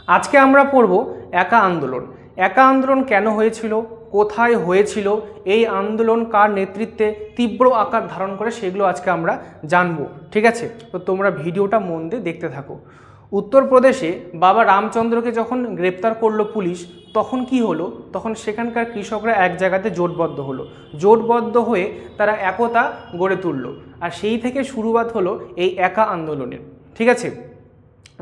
আজকে আমরা পড়ব একা আন্দোলন। একা আন্দোলন কেন হয়েছিল, কোথায় হয়েছিল, এই আন্দোলন কার নেতৃত্বে তীব্র আকার ধারণ করে, সেগুলো আজকে আমরা জানবো। ঠিক আছে, তো তোমরা ভিডিওটা মন দিয়ে দেখতে থাকো। উত্তরপ্রদেশে বাবা রামচন্দ্রকে যখন গ্রেপ্তার করলো পুলিশ, তখন কি হলো, তখন সেখানকার কৃষকরা এক জায়গাতে জোটবদ্ধ হলো। জোটবদ্ধ হয়ে তারা একতা গড়ে তুললো, আর সেই থেকে শুরুয়াত হলো এই একা আন্দোলনের। ঠিক আছে,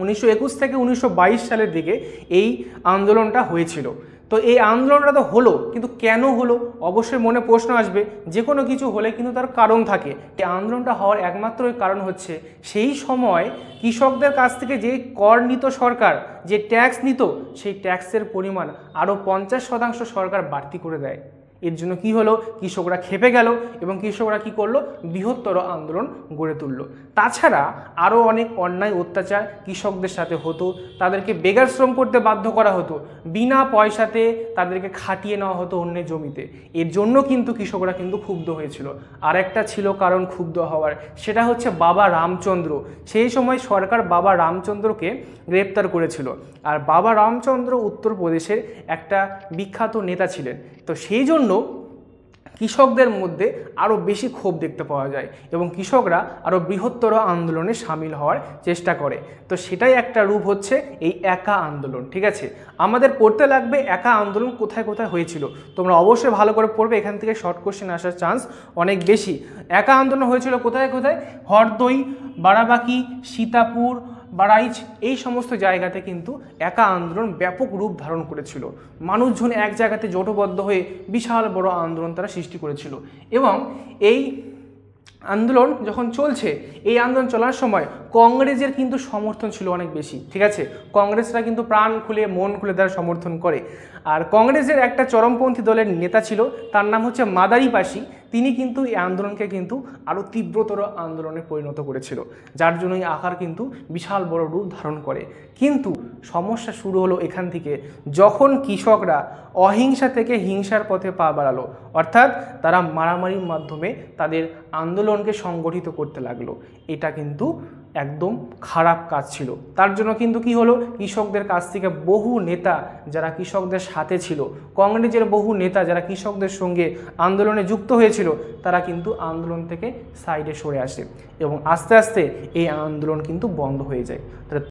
1921 থেকে 1922 সালের দিকে এই আন্দোলনটা হয়েছিল। তো এই আন্দোলনটা তো হলো, কিন্তু কেন হলো? অবশ্যই মনে প্রশ্ন আসবে। যে কোনো কিছু হলে কিন্তু তার কারণ থাকে। এই আন্দোলনটা হওয়ার একমাত্র কারণ হচ্ছে সেই সময় কৃষকদের কাছ থেকে যে কর নিত সরকার, যে ট্যাক্স নিত, সেই ট্যাক্সের পরিমাণ আরও 50% সরকার বাড়তি করে দেয়। এর জন্য কি হলো, কৃষকরা খেপে গেল এবং কৃষকরা কি করলো, বৃহত্তর আন্দোলন গড়ে তুললো। তাছাড়া আরও অনেক অন্যায় অত্যাচার কৃষকদের সাথে হতো। তাদেরকে বেগার শ্রম করতে বাধ্য করা হতো, বিনা পয়সাতে তাদেরকে খাটিয়ে নেওয়া হতো অন্যের জমিতে। এর জন্য কিন্তু কৃষকরা কিন্তু ক্ষুব্ধ হয়েছিল। আরেকটা ছিল কারণ ক্ষুব্ধ হওয়ার, সেটা হচ্ছে বাবা রামচন্দ্র। সেই সময় সরকার বাবা রামচন্দ্রকে গ্রেপ্তার করেছিল। আর বাবা রামচন্দ্র উত্তরপ্রদেশের একটা বিখ্যাত নেতা ছিলেন। তো সেই জন্য কৃষকদের মধ্যে আরও বেশি ক্ষোভ দেখতে পাওয়া যায় এবং কৃষকরা আরও বৃহত্তর আন্দোলনে সামিল হওয়ার চেষ্টা করে। তো সেটাই একটা রূপ হচ্ছে এই একা আন্দোলন। ঠিক আছে, আমাদের পড়তে লাগবে একা আন্দোলন কোথায় কোথায় হয়েছিল। তোমরা অবশ্যই ভালো করে পড়বে, এখান থেকে শর্ট কোশ্চেন আসার চান্স অনেক বেশি। একা আন্দোলন হয়েছিল কোথায় কোথায়? হরদই, বারাবাঁকি, সীতাপুর, বারাইচ, এই সমস্ত জায়গাতে কিন্তু একা আন্দোলন ব্যাপক রূপ ধারণ করেছিল। মানুষজন এক জায়গাতে জোটবদ্ধ হয়ে বিশাল বড় আন্দোলন তারা সৃষ্টি করেছিল। এবং এই আন্দোলন যখন চলছে, এই আন্দোলন চলার সময় কংগ্রেসের কিন্তু সমর্থন ছিল অনেক বেশি। ঠিক আছে, কংগ্রেসরা কিন্তু প্রাণ খুলে মন খুলে তারা সমর্থন করে। আর কংগ্রেসের একটা চরমপন্থী দলের নেতা ছিল, তার নাম হচ্ছে মাদারিপাশি। তিনি কিন্তু এই আন্দোলনকে কিন্তু আরও তীব্রতর আন্দোলনে পরিণত করেছিল, যার জন্যই আকার কিন্তু বিশাল বড় রূপ ধারণ করে। কিন্তু সমস্যা শুরু হলো এখান থেকে, যখন কৃষকরা অহিংসা থেকে হিংসার পথে পা বাড়ালো, অর্থাৎ তারা মারামারির মাধ্যমে তাদের আন্দোলনকে সংগঠিত করতে লাগলো। এটা কিন্তু একদম খারাপ কাজ ছিল। তার জন্য কিন্তু কি হলো, কৃষকদের কাছ থেকে বহু নেতা যারা কৃষকদের সাথে ছিল, কংগ্রেসের বহু নেতা যারা কৃষকদের সঙ্গে আন্দোলনে যুক্ত হয়েছিল, তারা কিন্তু আন্দোলন থেকে সাইডে সরে আসে এবং আস্তে আস্তে এই আন্দোলন কিন্তু বন্ধ হয়ে যায়।